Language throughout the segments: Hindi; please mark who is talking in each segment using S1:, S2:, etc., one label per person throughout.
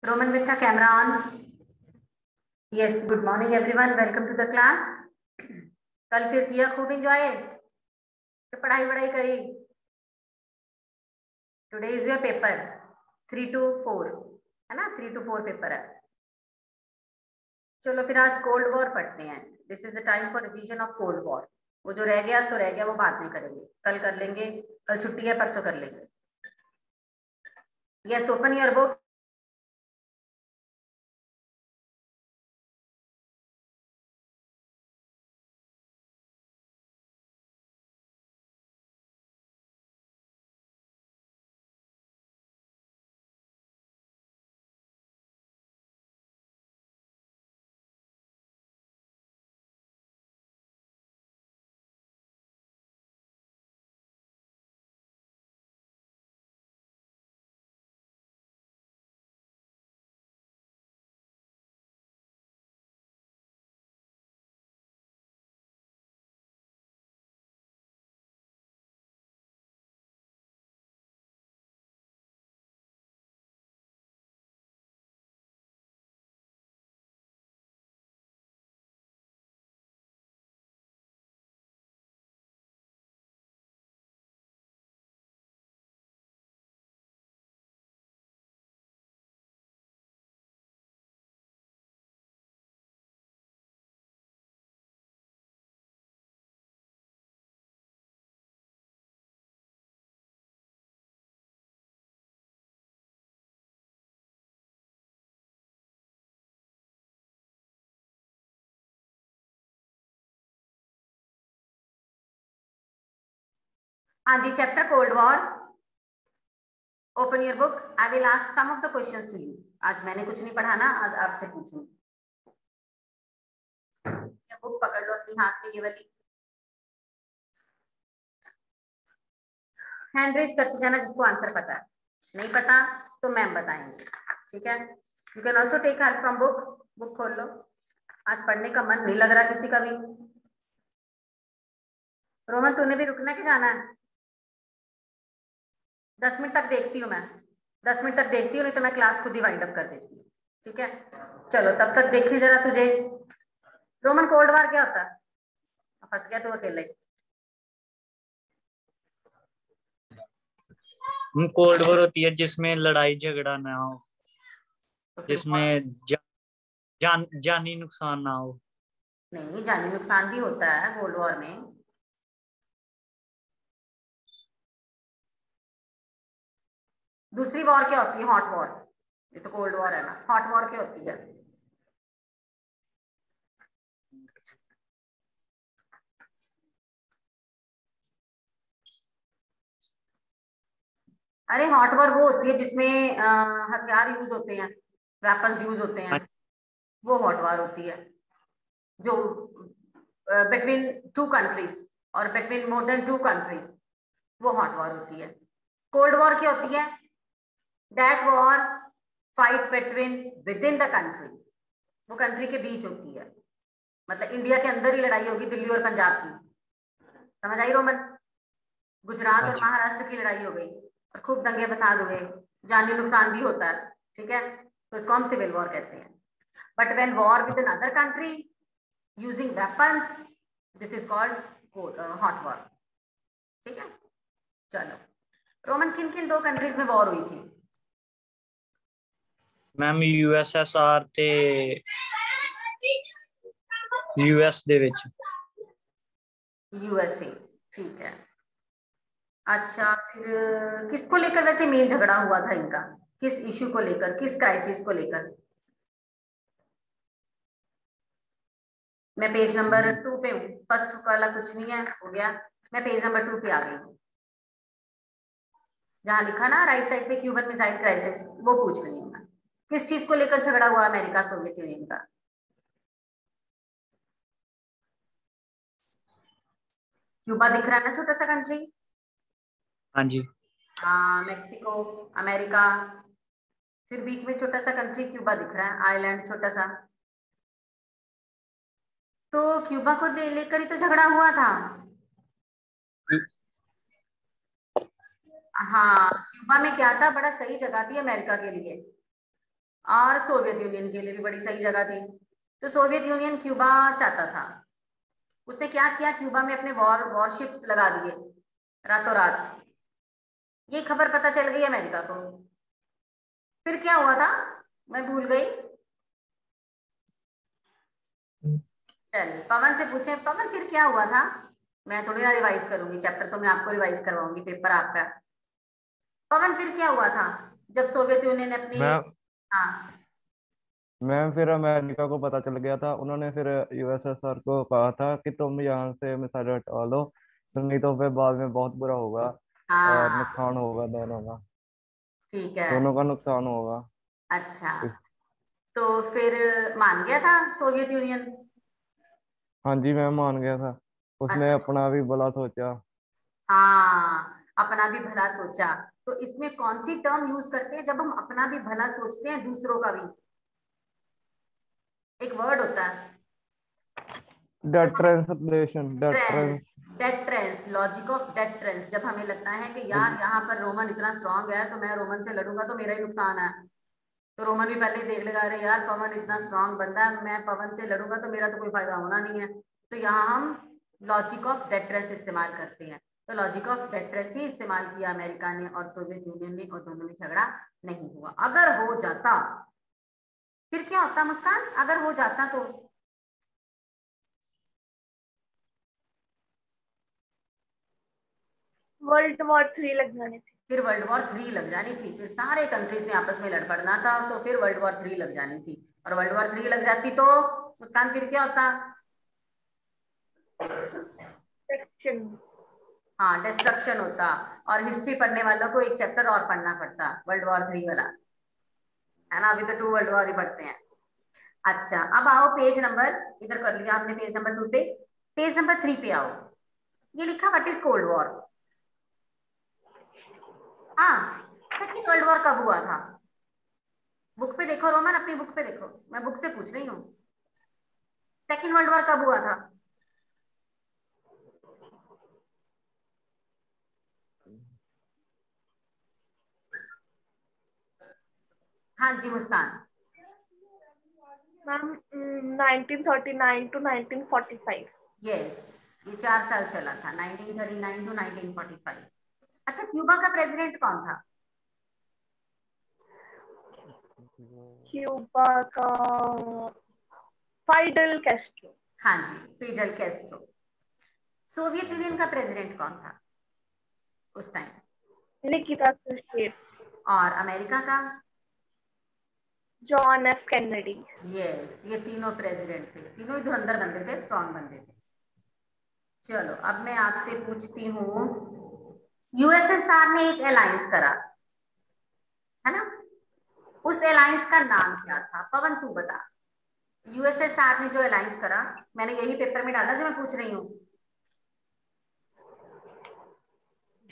S1: Roman with the camera on. Yes, good morning everyone. Welcome to the class. कल फिर किया खूब enjoy. तो पढ़ाई वढ़ाई करी. Today is your paper 3 to 4 है ना, 3 to 4 पेपर है. चलो फिर आज कोल्ड वॉर पढ़ते हैं. This is the time for revision of cold war. वो जो रह गया सो रह गया, वो बाद में करेंगे, कल कर लेंगे. कल छुट्टी है, परसों कर लेंगे. Yes, open your book. हाँ जी, chapter cold war. Open your book. I will ask some of the questions to you. आज मैंने कुछ नहीं पढ़ाना, आज आपसे पूछूंगी. बुक पकड़ लो अपनी हाथ में, ये वाली. हैंड रेज करते जाना जिसको आंसर पता है. नहीं पता तो मैम बताएंगे, ठीक है. You can also take help from book. Book खोल लो. आज पढ़ने का मन नहीं लग रहा किसी का भी. रोहन, तूने भी रुकना कि जाना है? 10 मिनट तक देखती हूँ मैं. 10 मिनट तक देखती हूँ, नहीं तो मैं क्लास खुद ही वाइंड अप कर देती हूँ, ठीक है. चलो तब तक देखिए जरा तुझे. रोमन, कोल्ड वार क्या होता है? फंस गया तू अकेले.
S2: कोल्ड वॉर होती है जिसमें लड़ाई झगड़ा ना हो,
S1: तो
S2: जिसमें जानी नुकसान ना हो.
S1: नहीं, जानी नुकसान भी होता है कोल्ड वॉर में. दूसरी वॉर क्या होती है? Hot war. ये तो कोल्ड वॉर है ना. हॉट वॉर क्या होती है? अरे हॉट वॉर वो होती है जिसमें हथियार यूज होते हैं, वेपन्स यूज होते हैं. वो हॉट वॉर होती है जो बिटवीन टू कंट्रीज और between more than two countries. वो हॉट वॉर होती है. कोल्ड वॉर क्या होती है? That war fight between within the countries. वो कंट्री के बीच होती है. मतलब इंडिया के अंदर ही लड़ाई होगी, दिल्ली और पंजाब की. समझ आई रोमन? गुजरात और महाराष्ट्र की लड़ाई हो गई और खूब दंगे फसाद हुए, जानी नुकसान भी होता है, ठीक है. तो इसको हम सिविल वॉर कहते हैं. But when war with another country using weapons, this is called hot war, ठीक है. चलो रोमन, किन किन 2 कंट्रीज में वॉर हुई थी?
S2: मैम यूएसएसआर ते यूएस दे विच.
S1: यूएसए, ठीक है. अच्छा, फिर किसको लेकर वैसे मेन झगड़ा हुआ था इनका? किस इश्यू को लेकर, किस क्राइसिस को लेकर? मैं पेज नंबर 2 पे हूँ. फर्स्ट वाला कुछ नहीं है, हो गया. मैं पेज नंबर 2 पे आ गई हूँ. जहां लिखा ना राइट साइड पे क्यूबन मिसाइल क्राइसिस, वो पूछ रही हूँ मैं. किस चीज को लेकर झगड़ा हुआ अमेरिका सोवियत यूनियन का? क्यूबा दिख रहा है ना, छोटा सा कंट्री.
S2: हाँ जी.
S1: हाँ, मैक्सिको, अमेरिका, फिर बीच में छोटा सा कंट्री क्यूबा दिख रहा है, आइलैंड छोटा सा. तो क्यूबा को लेकर ही तो झगड़ा हुआ था. हाँ, क्यूबा में क्या था? बड़ा सही जगह थी अमेरिका के लिए. और सोवियत यूनियन के लिए भी बड़ी सही जगह थी। तो सोवियत यूनियन क्यूबा चाहता था। उसने क्या किया, क्यूबा में अपने वॉरशिप्स लगा दिए रातों रात। ये खबर पता चल गई अमेरिका को। फिर क्या हुआ था, मैं भूल गई। चलिए पवन से पूछे, पवन फिर क्या हुआ था। मैं थोड़ी ना रिवाइज करूंगी चैप्टर, तो मैं आपको रिवाइज करवाऊंगी, पेपर आपका। पवन फिर क्या हुआ था जब सोवियत यूनियन ने अपनी।
S3: मैम
S1: हाँ
S3: मैम फिर अमेरिका को पता चल गया था, उन्होंने फिर यूएसएसआर को कहा था कि तुम यहाँ से मिसाइल हटवा लो, तो नहीं तो फिर बाद में बहुत बुरा होगा और
S1: हाँ
S3: नुकसान होगा
S1: ठीक है।
S3: दोनों का नुकसान होगा।
S1: अच्छा, तो फिर मान गया था सोवियत यूनियन।
S3: हाँ जी मैम, मान गया था। उसने
S1: अच्छा,
S3: अपना भी भला सोचा।
S1: हाँ अपना भी भला सोचा। तो इसमें कौन सी टर्म यूज करते हैं जब हम अपना भी भला सोचते हैं, दूसरों का भी। एक वर्ड होता है।
S3: डेट्रेंसलेशन, डेट्रेंस।
S1: डेट्रेंस, लॉजिक ऑफ डेट्रेंस। जब हमें लगता है कि यार यहाँ पर रोमन इतना स्ट्रांग है, तो मैं रोमन से लड़ूंगा तो मेरा ही नुकसान है। तो रोमन भी पहले ही देख लेगा, अरे यार पवन इतना स्ट्रांग बंदा है, मैं पवन से लड़ूंगा तो मेरा तो कोई फायदा होना नहीं है। तो यहाँ हम लॉजिक ऑफ डेट्रेंस इस्तेमाल करते हैं। तो लॉजिक ऑफ डेट्रेंस ही इस्तेमाल किया अमेरिका ने और सोवियत यूनियन ने, और दोनों में झगड़ा नहीं हुआ। अगर हो जाता फिर क्या होता मुस्कान, अगर हो जाता तो।
S4: वर्ल्ड वॉर 3 लग जानी थी।
S1: फिर वर्ल्ड वॉर 3 लग जानी थी, फिर सारे कंट्रीज ने आपस में लड़ पड़ना था, तो फिर वर्ल्ड वॉर 3 लग जानी थी। और वर्ल्ड वॉर 3 लग जाती तो मुस्कान फिर क्या होता।
S4: सेक्शन।
S1: हाँ डिस्ट्रक्शन होता। और हिस्ट्री पढ़ने वालों को एक चैप्टर और पढ़ना पड़ता वर्ल्ड वॉर 3 वाला, है ना। अभी तो 2 वर्ल्ड वॉर ही पढ़ते हैं। अच्छा अब आओ पेज नंबर, इधर कर लिया हमने पेज नंबर 2 पे। पेज नंबर 3 पे आओ। ये लिखा व्हाट इज कोल्ड वॉर। हाँ, सेकेंड वर्ल्ड वॉर कब हुआ था। बुक पे देखो रोमन, अपनी बुक पे देखो, मैं बुक से पूछ रही हूँ। सेकेंड वर्ल्ड वॉर कब हुआ था। हाँ जी मुस्कान।
S4: Ma'am 1939 to 1945।
S1: यस, ये 4 साल चला था, 1939 टू 1945। अच्छा, क्यूबा का प्रेसिडेंट कौन था।
S4: क्यूबा का फाइडल कैस्ट्रो।
S1: हाँ जी, फिडेल कैस्ट्रो। सोवियत यूनियन का प्रेसिडेंट कौन था उस टाइम।
S4: निकिता क्रुश्चेव।
S1: और अमेरिका का।
S4: John F Kennedy.
S1: यस, ये तीनों प्रेसिडेंट थे, तीनों ही धुरंधर बंदे थे, स्ट्रॉन्ग बंदे थे। चलो अब मैं आपसे पूछती हूँ, यूएसएसआर ने एक अलायंस करा, है ना। उस अलायंस का नाम क्या था, पवन तू बता। यूएसएसआर ने जो अलायंस करा, मैंने यही पेपर में डाला जो मैं पूछ रही हूँ।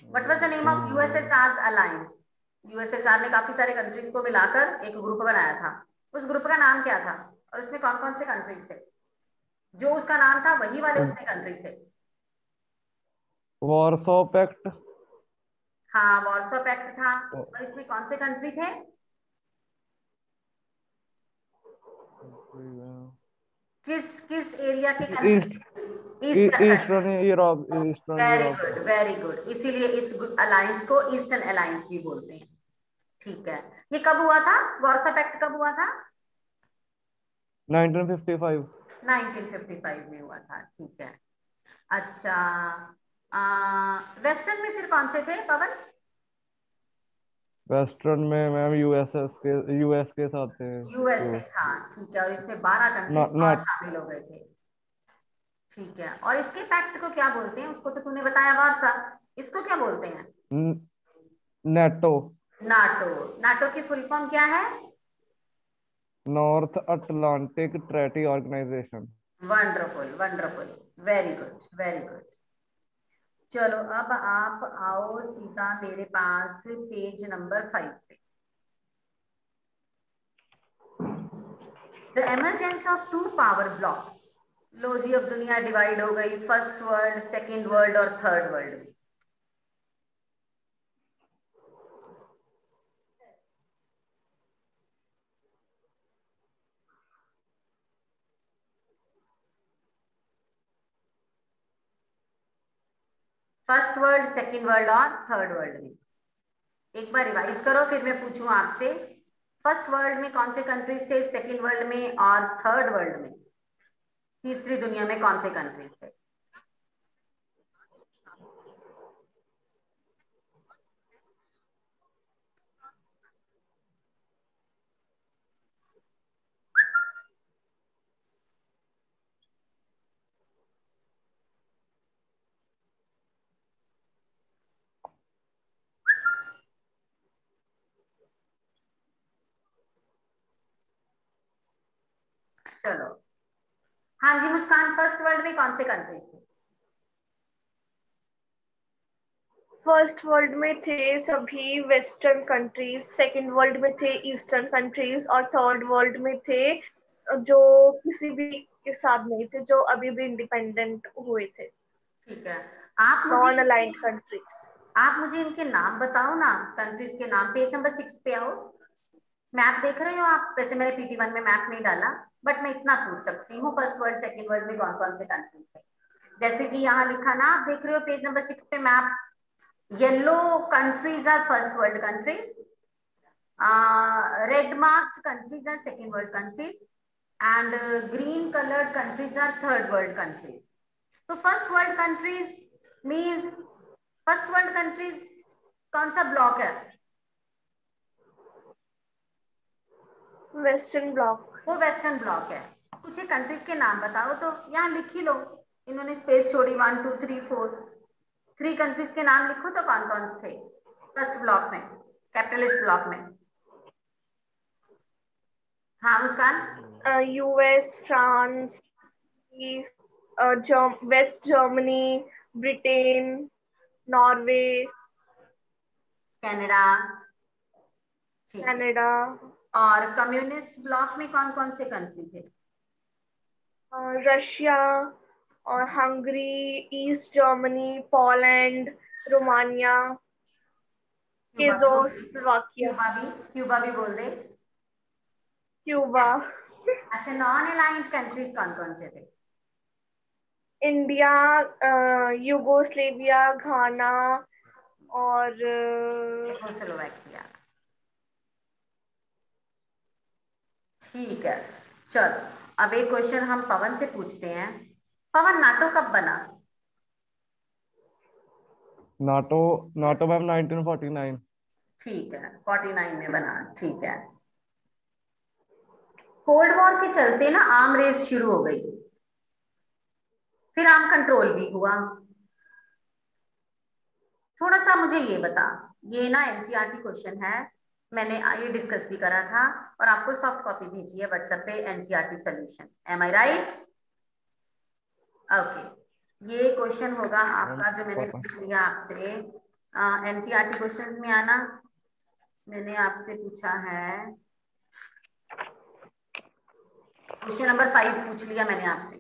S1: What was the name of USSR alliance. USSR ने काफी सारे कंट्रीज को मिलाकर एक ग्रुप बनाया था। उस ग्रुप का नाम क्या था, और उसमें कौन कौन से कंट्रीज थे। जो उसका नाम था वही वाले उसमें कंट्रीज थे।
S3: Warsaw pact.
S1: हाँ वॉर्सो पैक्ट था, और इसमें कौन से कंट्री थे। किस किस एरिया के
S3: east
S1: country, eastern
S3: eastern
S1: country.
S3: Europe, eastern
S1: very
S3: Europe.
S1: Good very good, इसीलिए इस अलायंस को ईस्टर्न अलायंस भी बोलते हैं। ठीक है, ये कब हुआ था, वॉर्सो पैक्ट कब हुआ था।
S3: 1955।
S1: 1955 में हुआ था, ठीक है। अच्छा, वेस्टर्न में फिर कौन से थे पवन।
S3: वेस्टर्न में मैम यूएस के साथ थे जो
S1: यूएसए था, ठीक है, और इसमें 12 कंट्रीज और
S3: नेट
S1: शामिल हो गए थे। ठीक है, और इसके पैक्ट को क्या बोलते हैं, उसको तो तूने बताया वार्सा, इसको क्या बोलते हैं।
S3: नेटो।
S1: नाटो। नाटो की फुल फॉर्म क्या है।
S3: North Atlantic Treaty Organization.
S1: Wonderful wonderful, very good very good. चलो अब आप आओ सीधा मेरे पास पेज नंबर 5 पे। The emergence of 2 power blocks. लो जी, अब दुनिया डिवाइड हो गई, फर्स्ट वर्ल्ड, सेकेंड वर्ल्ड और थर्ड वर्ल्ड में। फर्स्ट वर्ल्ड, सेकेंड वर्ल्ड और थर्ड वर्ल्ड में। एक बार रिवाइज करो, फिर मैं पूछूं आपसे, फर्स्ट वर्ल्ड में कौन से कंट्रीज थे, सेकेंड वर्ल्ड में और थर्ड वर्ल्ड में, तीसरी दुनिया में कौन से कंट्रीज थे? चलो, हाँ जी मुस्कान, फर्स्ट वर्ल्ड में कौन से कंट्रीज थे?
S4: फर्स्ट वर्ल्ड में थे सभी वेस्टर्न कंट्रीज, सेकंड वर्ल्ड में थे ईस्टर्न कंट्रीज और थर्ड वर्ल्ड में थे जो किसी भी के साथ नहीं थे, जो अभी भी इंडिपेंडेंट हुए थे।
S1: ठीक है, आप
S4: नॉन
S1: मुझे
S4: अलाइंड कंट्रीज।
S1: आप मुझे इनके नाम बताओ ना, कंट्रीज के नाम। पेज नंबर 6 पे आओ, मैप देख रहे हो आप? वैसे मैंने PT1 में मैप नहीं डाला, बट मैं इतना पूछ सकती हूँ, फर्स्ट वर्ल्ड सेकंड वर्ल्ड में कौन कौन से कंट्रीज थे। जैसे कि यहाँ लिखा ना, आप देख रहे हो पेज नंबर 6 पे map, yellow countries are first world countries, red marked countries are second world countries, and green coloured countries are third world countries. तो first world countries means, first world countries कौन सा ब्लॉक है?
S4: Western block.
S1: वो वेस्टर्न ब्लॉक है। कुछ कंट्रीज के नाम बताओ, तो यहाँ लिख ही लो, इन्होंने स्पेस छोड़ी, 1 2 3 4, 3 कंट्रीज के नाम लिखो तो कौन कौन से थे फर्स्ट ब्लॉक में, कैपिटलिस्ट ब्लॉक में? हाँ Muskan.
S4: US, France, west Germany, Britain, Norway,
S1: Canada. ठीक है,
S4: कनाडा।
S1: और कम्युनिस्ट ब्लॉक में कौन कौन से कंट्री थे?
S4: रशिया और Hungary, east Germany, Poland, Romania, Czechoslovakia,
S1: Cuba भी बोल दे।
S4: क्यूबा।
S1: अच्छा, नॉन अलाइंड कंट्रीज कौन कौन से थे?
S4: इंडिया, यूगोस्लेविया, घाना और
S1: चेकोस्लोवाकिया। ठीक है, चलो अब एक क्वेश्चन हम पवन से पूछते हैं। पवन, नाटो कब बना?
S3: NATO NATO ma'am 1949।
S1: ठीक है, 49 में बना। ठीक है, कोल्ड वॉर के चलते ना आर्म रेस शुरू हो गई, फिर आर्म कंट्रोल भी हुआ। थोड़ा सा मुझे ये बता, ये ना NCERT क्वेश्चन है, मैंने ये डिस्कस भी करा था और आपको सॉफ्ट कॉपी भेजी है व्हाट्सएप पे, NCERT सॉल्यूशन। एम आई राइट? ओके, ये क्वेश्चन होगा आपका जो मैंने पूछ लिया आपसे। NCERT क्वेश्चन में आना, मैंने आपसे पूछा है क्वेश्चन नंबर 5 पूछ लिया मैंने आपसे,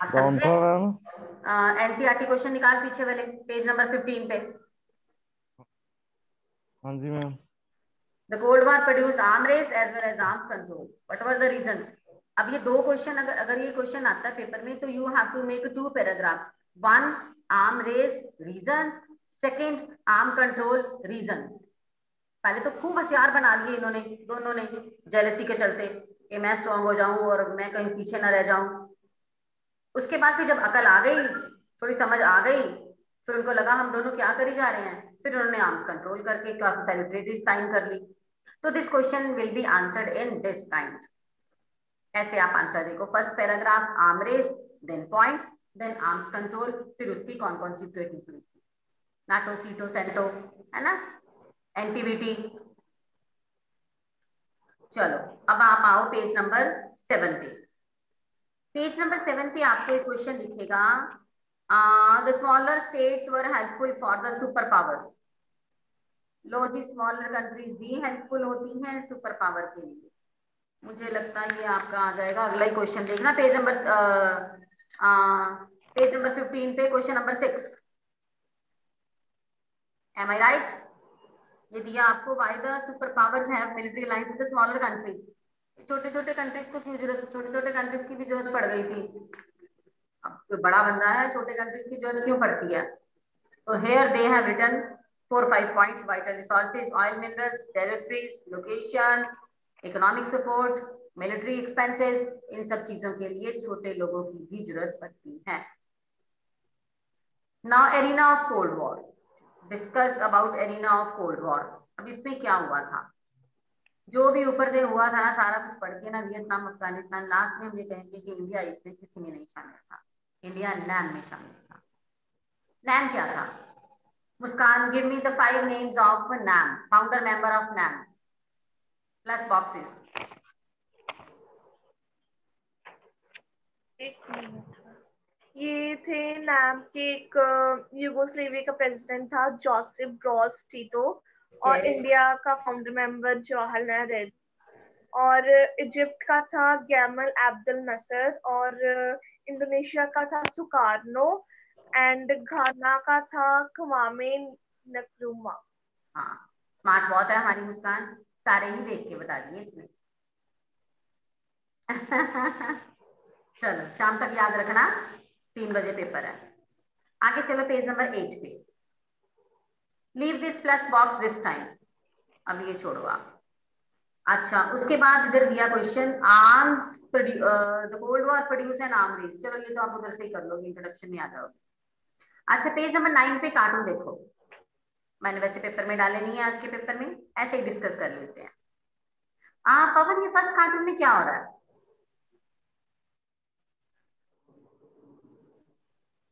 S1: आप
S3: कौन
S1: समझे?
S3: सा मैम?
S1: NCERT क्वेश्चन निकाल पीछे वाले पेज नंबर 15 पे।
S3: हाँ जी ma'am.
S1: The Cold War produced arm race as well as arms control. What were the reasons? अब ये दो क्वेश्चन, अगर ये क्वेश्चन आता है पेपर में, तो you have to make 2 paragraphs. 1 arm race reasons, second arm control reasons. पहले तो खूब हथियार बना लिए इन्होंने, दोनों ने, जेलसी के चलते कि मैं स्ट्रॉन्ग हो जाऊं और मैं कहीं पीछे ना रह जाऊं। उसके बाद फिर जब अकल आ गई, थोड़ी समझ आ गई, फिर उनको लगा हम दोनों क्या करी जा रहे हैं, फिर उन्होंने आर्म्स कंट्रोल करके काफी सारी ट्रीटीज साइन कर ली। तो this question will be answered in this kind. ऐसे आप आंसर देखो, first paragraph arm race, then points, then arms control, फिर उसकी कौन कौन सी ट्रीटीज हुई थी, नाटो, सीटो, सेंटो, है ना, एनटीबीटी। चलो अब आप आओ पेज नंबर 7 पे। पेज नंबर 7 पे आपको एक क्वेश्चन लिखेगा, the smaller states were helpful for the super powers. लो जी, स्मॉलर कंट्रीज भी हेल्पफुल होती हैं सुपर पावर के लिए। मुझे लगता है ये आपका आ जाएगा, अगला ही क्वेश्चन देखना, पेज नंबर 15 पे, क्वेश्चन नंबर 6। एम आई राइट? ये दिया आपको, why the super powers have military alliance with the smaller countries. छोटे छोटे कंट्रीज को क्यों जरूरत, छोटे छोटे कंट्रीज की भी जरूरत पड़ गई थी। अब कोई बड़ा बंदा है, छोटे कंट्रीज की जरूरत क्यों पड़ती है? तो here they have written 4-5 points: vital resources, oil, minerals, territories, locations, economic support, military expenses. इन सब चीजों के लिए छोटे लोगों की भी जरूरत पड़ती है। Now arena of Cold War. Discuss about arena of Cold War. अब इसमें क्या हुआ था? जो भी ऊपर से हुआ था ना, सारा कुछ पढ़ के ना, वियतनाम, अफगानिस्तान, लास्ट में हम ये कहेंगे कि इंडिया इसमें किसी में नहीं शामिल था। इंडिया नैम में शामिल था। नैम क्या था? मुस्कान, give me the 5 names of NAM, founder member of NAM, plus boxes.
S4: एक मिनट, ये थे नाम के एक यूगोस्लेविया का प्रेसिडेंट था जोसेफ ब्रोज टीटो, और इंडिया का फाउंडर मेंबर जवाहरलाल नेहरू, और इजिप्ट का था गैमल अब्दुल नसर, और इंडोनेशिया का था सुकार्नो, एंड घाना का था क्वामे नक्रुमा।
S1: हाँ, स्मार्ट बहुत है हमारी मुस्कान, सारे ही देख के बता दिए इसमें। चलो शाम तक याद रखना, 3 बजे पेपर है। आगे चलो पेज नंबर 8 पे। Leave this plus box this time. अब ये छोड़ो आप। अच्छा, उसके बाद इधर दिया question, arms the cold war produce an arm race. चलो ये तो आप उधर से ही कर लोगे, इंट्रोडक्शन में आ जाओगे। अच्छा, पेज नंबर 9 पे कार्टून देखो। मैंने वैसे पेपर में डाले नहीं है, आज के पेपर में ऐसे ही डिस्कस कर लेते हैं। पवन, ये फर्स्ट कार्टून में क्या हो रहा है?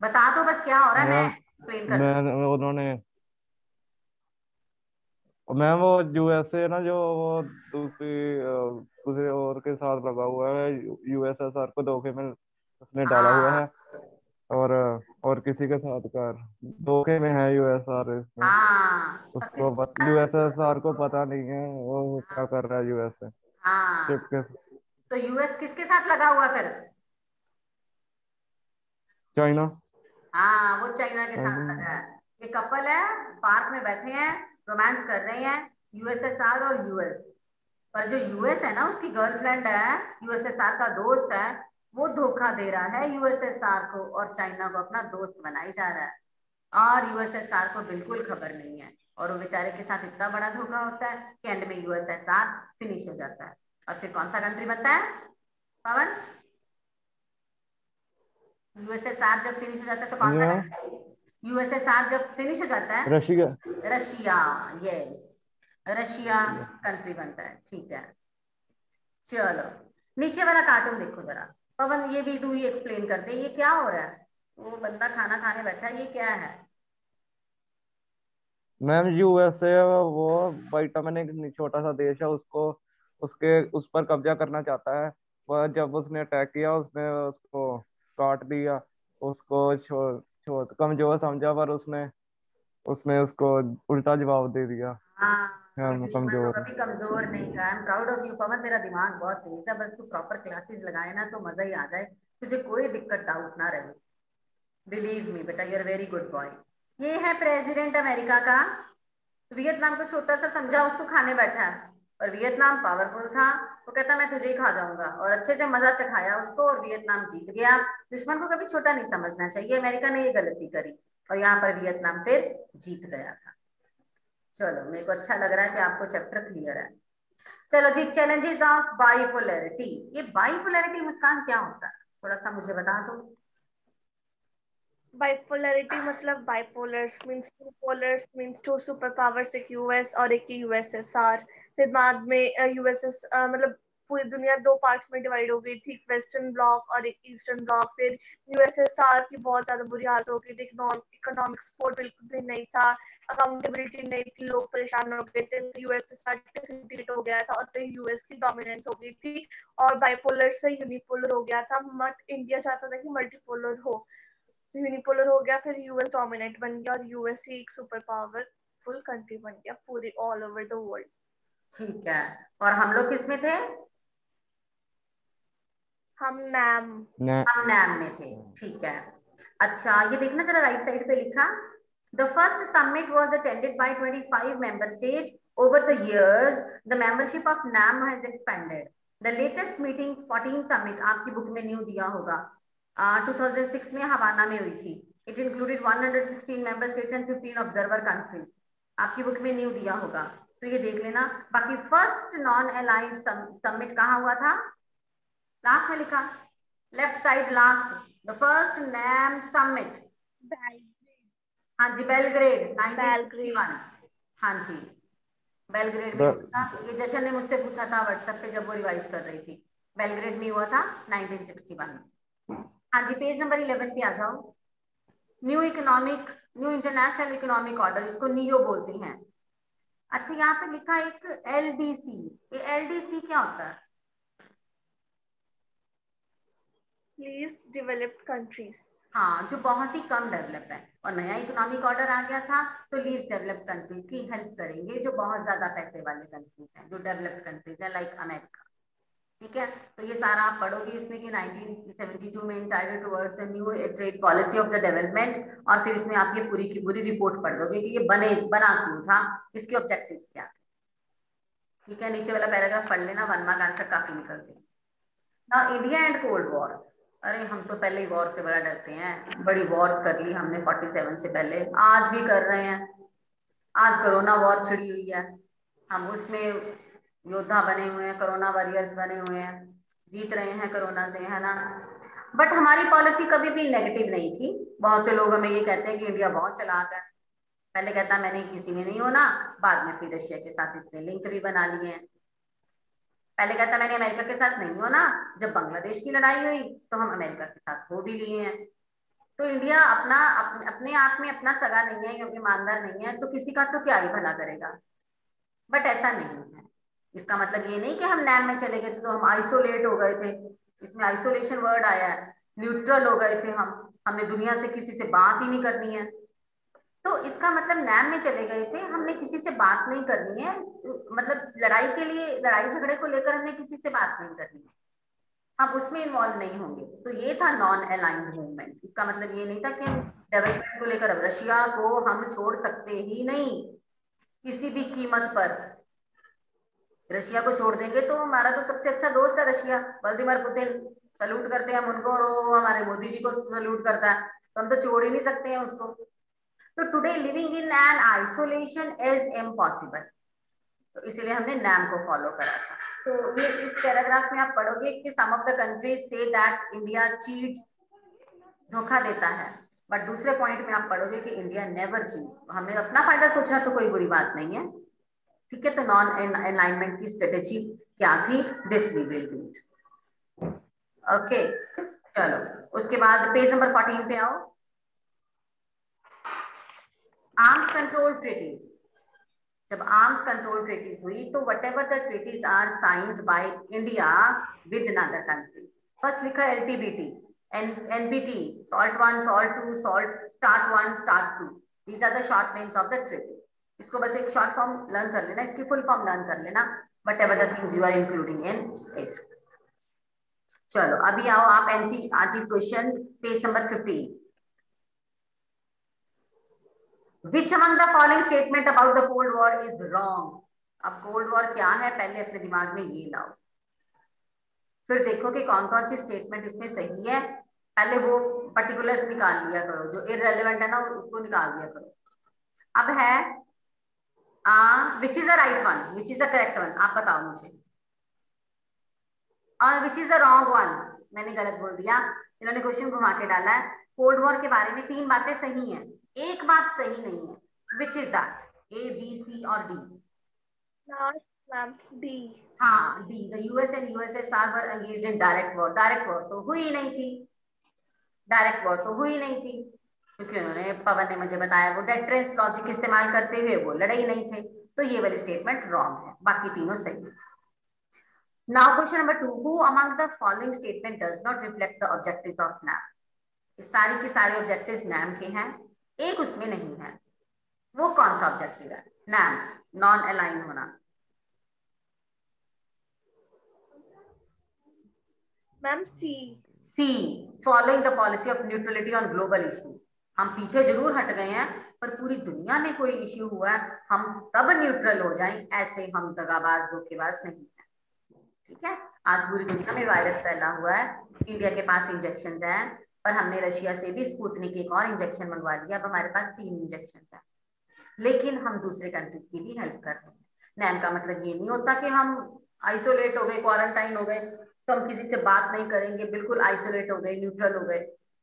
S1: बता दो बस क्या हो रहा है, मैं एक्सप्लेन कर दूं।
S3: उन्होंने मैम वो यूएसए ना, जो वो दूसरे और के साथ लगा हुआ है, यूएसएसआर को धोखे में उसने डाला हुआ
S1: हाँ
S3: है, और किसी के साथ कर धोखे में है यूएसआर इसमें।
S1: हाँ, तो
S3: उसको
S1: किसके
S3: यूएसएसआर को
S1: साथ?
S3: पता नहीं है वो क्या कर रहा है यूएसए
S1: हाँ,
S3: चिपके।
S1: तो यूएस किसके साथ लगा हुआ फिर?
S3: चाइना।
S1: हाँ, वो चाइना के साथ लगा
S3: हम्म।
S1: है। ये कपल है, पार्क में बैठे हैं, रोमांस कर रहे हैं, यूएसएसआर और यूएस। पर जो यूएस है ना, उसकी गर्लफ्रेंड है, यूएसएसआर का दोस्त है, वो धोखा दे रहा है यूएसएसआर को, और चाइना को अपना दोस्त बनाई जा रहा है, और यूएसएसआर को बिल्कुल खबर नहीं है। और वो बेचारे के साथ इतना बड़ा धोखा होता है कि एंड में यूएसएसआर फिनिश हो जाता है। और फिर कौन सा कंट्री बनता है पवन? यूएसएसआर जब फिनिश हो जाता है तो कौन सा
S3: मैम
S1: कंट्री? यूएसएसआर जब फिनिश हो जाता है,
S3: Russia.
S1: Russia. Yes, Russia country बनता है। ठीक है, चलो नीचे वाला कार्टून देखो जरा। पवन, ये भी तू ही एक्सप्लेन कर दे, ये क्या हो रहा है? वो बंदा खाना खाने बैठा है, ये क्या है?
S3: मैम यूएसए वो वाइटामिन एक छोटा सा देश है, उसको उस पर कब्जा करना चाहता है। वह जब उसने अटैक किया, उसने उसको काट दिया, उसको कमजोर समझा, पर उसने उसने उसको उल्टा जवाब दे दिया।
S1: हाँ, ये
S3: हम
S1: दुश्मन को
S3: कमजोर।
S1: कभी कमजोर नहीं कहा। I am proud of you Pawan, तेरा दिमाग बहुत तेज है, बस तू प्रॉपर क्लासेस लगाए ना तो मजा ही आ जाए, तुझे कोई दिक्कत डाउट ना रहे। बिलीव मी बेटा, you are very good boy. ये है प्रेसिडेंट अमेरिका का, वियतनाम को छोटा सा समझा, उसको खाने बैठा है, और वियतनाम पावरफुल था, वो कहता मैं तुझे ही खा जाऊंगा, और अच्छे से मजा चखाया उसको, और वियतनाम जीत गया। दुश्मन को कभी छोटा नहीं समझना चाहिए, अमेरिका ने ये गलती करी, और यहाँ पर वियतनाम फिर जीत गया था। चलो, मेरे को अच्छा लग रहा है कि आपको चैप्टर क्लियर है। चलो जी, चैलेंजेस ऑफ बाइपोलैरिटी। ये बाइपोलैरिटी मुस्कान क्या होता है, थोड़ा सा मुझे बता दो।
S4: बाइपोलैरिटी मतलब bipolars means two polars means two super powers, एक यूएस और एक यूएसएसआर। फिर बाद में यूएसएस मतलब पूरी दुनिया 2 पार्ट्स में डिवाइड हो गई थी, एक वेस्टर्न ब्लॉक और एक ईस्टर्न ब्लॉक। फिर यूएसएसआर की बहुत ज्यादा बुरी हालत हो गई थी, इकोनॉमिक सपोर्ट बिल्कुल भी नहीं था, अकाउंटेबिलिटी नहीं थी, लोग परेशान हो गए थे, यूएसएसआर डिसइंटीग्रेट हो गया था, और फिर यूएस की डोमिनेंस हो गई थी, और बाइपोलर से यूनिपोलर हो गया था। बट इंडिया चाहता था कि मल्टीपोलर हो, तो यूनिपोलर हो गया, फिर यूएस डोमिनेट बन गया, और यूएस ही एक सुपर पावरफुल कंट्री बन गया पूरी ऑल ओवर द वर्ल्ड।
S1: ठीक है, और हम लोग किस में थे?
S4: हम नैम
S1: हम नैम में थे। ठीक है, अच्छा ये देखना जरा, राइट साइड पे लिखा, the first summit was attended by 25 member states over the years, the membership of NAM has expanded, the latest meeting 14 summit, आपकी बुक में न्यू दिया होगा, 2006 में हवाना में हुई थी। It included 116 member states and 15 observer countries. आपकी बुक में न्यू दिया होगा तो ये देख लेना। बाकी फर्स्ट नॉन अलाइंड समिट कहाँ हुआ था? लास्ट में लिखा, left side last, the first NAM summit. हाँ जी, बेलग्रेड 1961। हाँ जी, बेलग्रेड में हुआ था। ये जशन ने मुझसे पूछा था व्हाट्सएप पे जब वो रिवाइज कर रही थी। बेलग्रेड में हुआ था 1961। हाँ जी, पेज नंबर 11 पे आ जाओ। न्यू इंटरनेशनल इकोनॉमिक ऑर्डर, इसको नियो बोलते हैं। अच्छा, यहाँ पे लिखा एक एलडीसी। ये एलडीसी क्या होता है?
S4: Least developed countries.
S1: हाँ, जो बहुत ही कम डेवलप है। और नया इकोनॉमिक ऑर्डर आ गया था तो लीस्ट डेवलप्ड कंट्रीज की हेल्प करेंगे, जो बहुत ज्यादा पैसे वाले कंट्रीज हैं, जो डेवलप्ड कंट्रीज है लाइक अमेरिका। ठीक है, तो ये सारा आप पढ़ोगे इसमें कि 1972 में entitled towards a new trade policy of the development, और फिर इसमें आप ये पूरी की पूरी रिपोर्ट पढ़ दोगे कि ये बना क्यों था, इसके ऑब्जेक्टिव्स क्या थे। ठीक है, नीचे वाला पैराग्राफ पढ़ लेना, 1 मार्क आंसर काफी निकलते हैं। Now India and cold war. अरे हम तो पहले ही वॉर से बड़ा डरते हैं, बड़ी वॉर्स कर ली हमने 47 से पहले, आज भी कर रहे हैं। आज कोरोना वॉर छिड़ी हुई है, हम उसमें योद्धा बने हुए हैं, कोरोना वॉरियर्स बने हुए हैं, जीत रहे हैं कोरोना से, है ना। बट हमारी पॉलिसी कभी भी नेगेटिव नहीं थी। बहुत से लोग हमें ये कहते हैं कि इंडिया बहुत चालाक है। पहले कहता मैंने किसी में नहीं होना, बाद में फिर रशिया के साथ इसने लिंक भी बना लिए हैं। पहले कहता मैंने अमेरिका के साथ नहीं होना, जब बांग्लादेश की लड़ाई हुई तो हम अमेरिका के साथ हो भी लिए हैं। तो इंडिया अपने आप में अपना सगा नहीं है, क्योंकि ईमानदार नहीं है, तो किसी का तो क्या ही भला करेगा। बट ऐसा नहीं है। इसका मतलब ये नहीं कि हम नैम में चले गए थे तो हम आइसोलेट हो गए थे। इसमें आइसोलेशन वर्ड आया है, न्यूट्रल हो गए थे हमने दुनिया से किसी से बात ही नहीं करनी है। तो इसका मतलब नैम में चले गए थे, हमने किसी से बात नहीं करनी है। मतलब लड़ाई के लिए, लड़ाई झगड़े को लेकर हमने किसी से बात नहीं करनी है, हम उसमें इन्वॉल्व नहीं होंगे। तो ये था नॉन अलाइंड मूवमेंट। इसका मतलब ये नहीं था कि हम डेवलपमेंट को लेकर, अब रशिया को हम छोड़ सकते ही नहीं किसी भी कीमत पर। रशिया को छोड़ देंगे तो हमारा तो सबसे अच्छा दोस्त है रशिया, व्लादिमीर पुतिन, सल्यूट करते हैं हम उनको, और वो हमारे मोदी जी को सल्यूट करता है, तो हम तो छोड़ ही नहीं सकते हैं उसको। तो today living in an isolation is impossible, तो इसीलिए हमने नैम को फॉलो करा था। तो ये इस पैराग्राफ में आप पढ़ोगे कि some of the countries say that India cheats, धोखा देता है, बट दूसरे पॉइंट में आप पढ़ोगे कि इंडिया नेवर चीट्स। हमने अपना फायदा सोचा तो कोई बुरी बात नहीं है। ठीक है, तो नॉन अलाइनमेंट की स्ट्रेटेजी क्या थी? This we will do. Okay, चलो उसके बाद पेज नंबर 14 पे आओ। Arms control treaties. जब आर्म्स कंट्रोल ट्रीटीज हुई तो whatever the treaties are signed by India with other countries, first लिखा LTBT, NBT, SALT 1, SALT 2, SALT START 1, START 2, these are the short names of the treaties. इसको बस एक शॉर्ट फॉर्म लर्न कर लेना, इसकी फुल फॉर्म लर्न कर लेना, whatever the things you are including in it. चलो अभी आओ आप NCERT questions, page number 15। Which among the following statement about the Cold War is wrong? अब कोल्ड वॉर क्या है पहले अपने दिमाग में ये लाओ, फिर देखो कि कौन कौन सी स्टेटमेंट इसमें सही है। पहले वो पर्टिकुलर्स निकाल लिया करो, जो इररेलेवेंट है ना उसको निकाल दिया करो। अब है which is the right one, which is the correct one, आप बताओ मुझे। और which is the wrong one, मैंने गलत बोल दिया, इन्होंने क्वेश्चन घुमा के डाला है। कोल्ड वॉर के बारे में 3 बातें सही हैं, एक बात सही नहीं है। Which is that? A, B, C और डी?
S4: डी।
S1: हाँ, D. The US and USSR were engaged in direct war. Direct war तो हुई नहीं थी, डायरेक्ट वॉर तो हुई नहीं थी, क्योंकि उन्होंने, पवन ने मुझे बताया, वो डेटरेंस लॉजिक इस्तेमाल करते हुए वो लड़े ही नहीं थे। तो ये वाली स्टेटमेंट रॉन्ग है, बाकी तीनों सही है। Now question number 2, who among the following statement does not reflect the objectives of NAM? ये सारी की सारी ऑब्जेक्टिव्स NAM के हैं, एक उसमें नहीं है। वो कौन सा ऑब्जेक्टिव है? NAM, नॉन अलाइन होना।
S4: Ma'am C.
S1: C, following the policy of neutrality on global issue. हम पीछे जरूर हट गए हैं, पर पूरी दुनिया में कोई इश्यू हुआ है हम तब न्यूट्रल हो जाएं, ऐसे हम दगाबाज धोखेबाज नहीं है। ठीक है, आज पूरी दुनिया में वायरस फैला हुआ है, इंडिया के पास इंजेक्शन हैं, पर हमने रशिया से भी स्पुतनिक एक और इंजेक्शन मंगवा लिया, अब हमारे पास 3 इंजेक्शन हैं, लेकिन हम दूसरे कंट्रीज की भी हेल्प कर रहे हैं। नैम का मतलब ये नहीं होता कि हम आइसोलेट हो गए, क्वारंटाइन हो गए, तो हम किसी से बात नहीं करेंगे, बिल्कुल आइसोलेट हो गए, न्यूट्रल हो गए।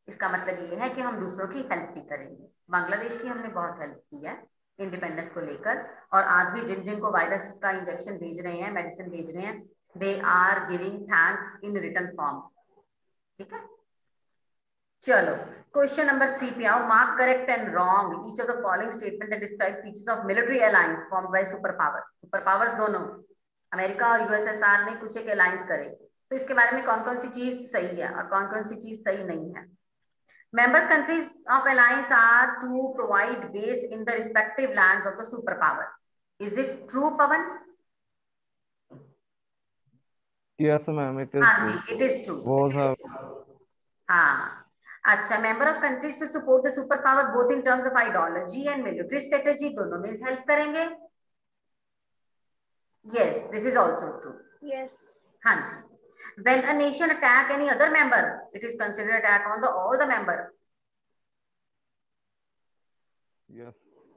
S1: इसका मतलब ये है कि हम दूसरों की हेल्प भी करेंगे। बांग्लादेश की हमने बहुत हेल्प की है इंडिपेंडेंस को लेकर, और आज भी जिन जिन को वायरस का इंजेक्शन भेज रहे हैं, मेडिसिन भेज रहे हैं, they are giving thanks in return form. ठीक है, चलो क्वेश्चन नंबर 3 पे आओ। Mark correct and wrong each of the following statement that describe features of military alliance formed by super power. Super powers दोनों अमेरिका और यूएसएसआर ने कुछ एक अलायंस करे, तो इसके बारे में कौन कौन सी चीज सही है और कौन कौन सी चीज सही नहीं है। Members countries of alliance are to provide base in the respective lands of the superpowers. Is it true, Pawan?
S3: Yes, ma'am, it is
S1: हाँ
S3: true.
S1: Ji, it is true.
S3: वो
S1: It is true. हाँ, अच्छा, member of countries to support the superpower both in terms of ideology and military strategy, दोनों में help करेंगे। Yes, this is also true.
S4: Yes.
S1: हाँ जी। When a nation attack any other member, it is considered attack on the all the member.
S3: Yes.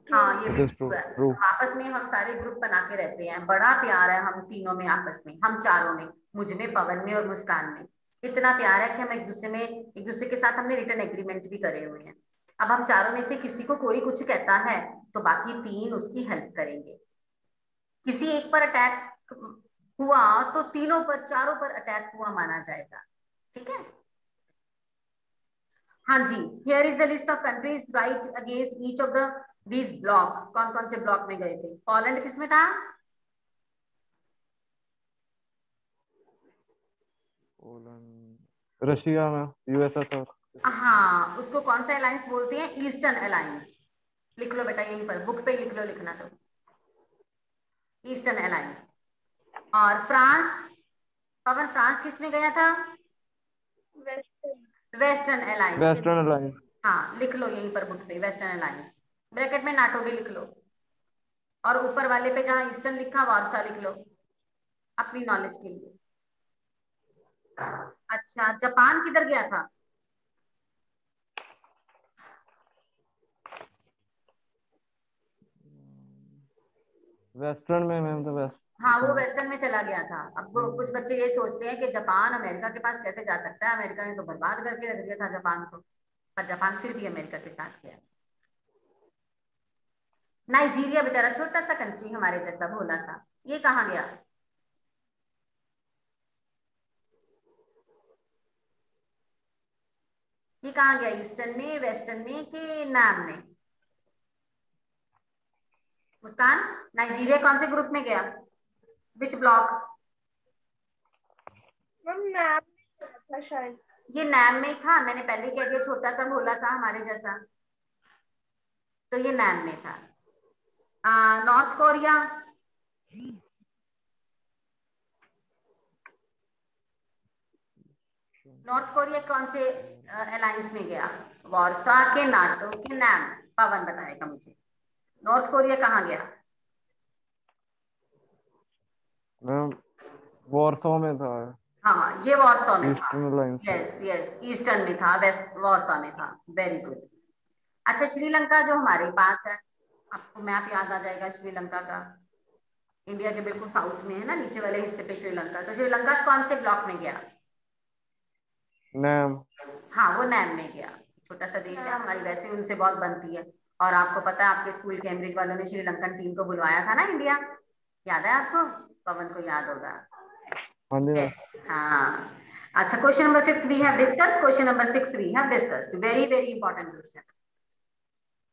S1: हाँ, ये
S3: It
S1: भी
S3: is true.
S1: true है।
S3: True.
S1: आपस में हम सारे ग्रुप बना के रहते हैं, बड़ा प्यार है हम तीनों में, आपस में, हम चारों में, मुझ में, पवन में और मुस्कान में, इतना प्यार है कि हम एक दूसरे के साथ हमने रिटर्न एग्रीमेंट भी करे हुए हैं। अब हम चारों में से किसी को कोई कुछ कहता है तो बाकी 3 उसकी हेल्प करेंगे। किसी एक पर अटैक हुआ तो तीनों पर, चारों पर अटैक हुआ माना जाएगा। ठीक है, हाँ जी। Here is the list of countries right against each of the these block. कौन कौन से ब्लॉक में गए थे? पोलैंड किसमें था?
S3: रशिया में, यूएसएसआर।
S1: हाँ, उसको कौन सा अलायंस बोलते हैं? Eastern alliance. लिख लो बेटा, यहीं पर बुक पे लिख लो, लिखना तो ईस्टर्न अलायंस। और फ्रांस, पवन फ्रांस किसमें गया था? Western alliance.
S3: Western alliance.
S1: हाँ, लिख लो यहीं पर बुक पे वेस्टर्न अलायंस, ब्रैकेट में नाटो भी लिख लो, और ऊपर वाले पे जहां ईस्टर्न लिखा वार्सा लिख लो अपनी नॉलेज के लिए। अच्छा, जापान किधर गया था?
S3: वेस्टर्न में मैम, तो वेस्ट।
S1: हाँ, वो वेस्टर्न में चला गया था। अब कुछ बच्चे ये सोचते हैं कि जापान अमेरिका के पास कैसे जा सकता है, अमेरिका ने तो बर्बाद करके रख दिया था जापान को, पर जापान फिर भी अमेरिका के साथ गया। नाइजीरिया बेचारा छोटा सा कंट्री, हमारे जैसा भोला सा, ये कहाँ गया? ये कहाँ गया? ईस्टर्न में, वेस्टर्न में कि नैम में? मुस्कान, नाइजीरिया कौन से ग्रुप में गया? विच ब्लॉक?
S4: नैम था शायद।
S1: ये नैम में था, मैंने पहले कह दिया, छोटा सा भोला सा हमारे जैसा, तो ये नैम में था। नॉर्थ कोरिया, नॉर्थ कोरिया कौन से अलायंस में गया? वार्सा के, नाटो के, नैम? पवन बताएगा मुझे, नॉर्थ कोरिया कहाँ गया?
S3: मैम वॉर्सो में था।
S1: हाँ, ये वार्सा में था।
S3: Eastern alliance.
S1: Yes yes, eastern में था, वेस्ट वार्सा में था। Very good. अच्छा, श्रीलंका जो हमारे पास है, आपको मैप याद आ जाएगा श्रीलंका का, इंडिया के बिल्कुल साउथ में है ना, नीचे वाले हिस्से पे श्रीलंका। तो श्रीलंका कौन से ब्लॉक में गया?
S3: नैम।
S1: हाँ, वो नैम में गया। छोटा सा देश है, हमारी वैसे उनसे बहुत बनती है। और आपको पता है, आपके स्कूल कैम्ब्रिज वालों ने श्रीलंकन टीम को बुलवाया था ना इंडिया, याद है आपको? पवन को याद होगा।
S3: हाँ जी मैम।
S1: Yes, हाँ। अच्छा, question number 5 we have discussed, question number 6 we have discussed, very very important question.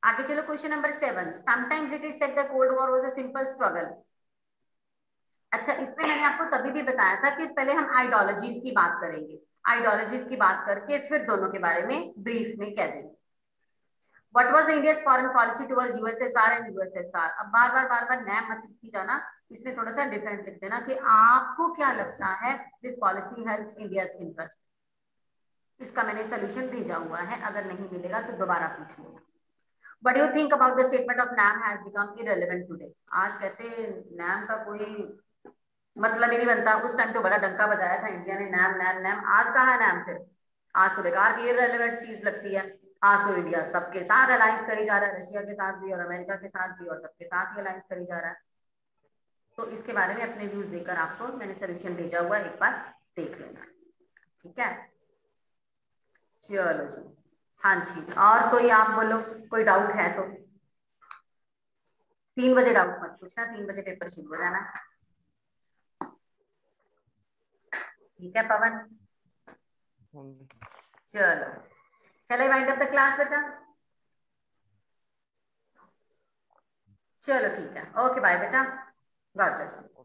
S1: आगे चलो, question number 7, sometimes it is said the cold war was a simple struggle। अच्छा, इसमें मैंने आपको तभी भी बताया था कि पहले हम आइडियोलॉजीज की बात करेंगे, आइडियोलॉजीज की बात करके फिर दोनों के बारे में ब्रीफ में कह देंगे। What was India's foreign policy towards USSR and USSR? अब बार बार नैम मत लिखी जाना, इसमें थोड़ा सा डिफरेंट लिख देना कि आपको क्या लगता है this policy help India's interest. इसका मैंने सोल्यूशन भेजा हुआ है, अगर नहीं मिलेगा तो दोबारा पूछ लेना। What do you think about the statement of NAM has become irrelevant today? आज कहते हैं NAM का कोई मतलब ही नहीं बनता। उस टाइम तो बड़ा डंका बजाया था इंडिया ने, नैम नैम नैम। आज कहाँ है नैम फिर? आज तो बेकार की इररिलेवेंट चीज लगती है। आज तो इंडिया सबके साथ अलायंस करी जा रहा है, रशिया के साथ भी और अमेरिका के साथ भी और सबके साथ ही अलायंस करी जा रहा है। तो इसके बारे में अपने व्यूज देकर आपको मैंने सोल्यूशन भेजा हुआ है, एक बार देख लेना। ठीक है, चलो जी। हाँ जी, और कोई आप बोलो, कोई डाउट है तो। 3 बजे डाउट मत पूछना, 3 बजे पेपर शुरू हो जाना। ठीक है पवन, चलो चलो वाइंड अप द क्लास बेटा। चलो ठीक है, ओके बाय बेटा, गॉड ब्लेस यू।